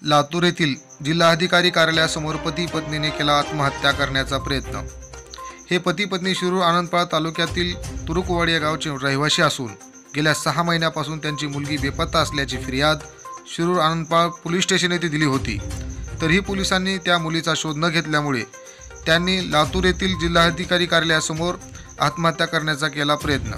लातूर येथील जिल्हाधिकारी कार्यालयासमोर पती पत्नीने केला आत्महत्या करण्याचा प्रयत्न। हे पती पत्नी शिरूर आनंदपाळ तालुक्यातील तुरुकवाडी या गावचे रहिवासी असून गेल्या 6 महिन्यापासून त्यांची मुलगी बेपत्ता असल्याची फिर्याद शिरूर आनंदपाळ पोलीस स्टेशन येथे दिली होती। तरीही पोलिसांनी त्या मुलीचा शोध न घेतल्यामुळे त्यांनी लातूर येथील जिल्हाधिकारी कार्यालयासमोर आत्महत्या करण्याचा केला प्रयत्न।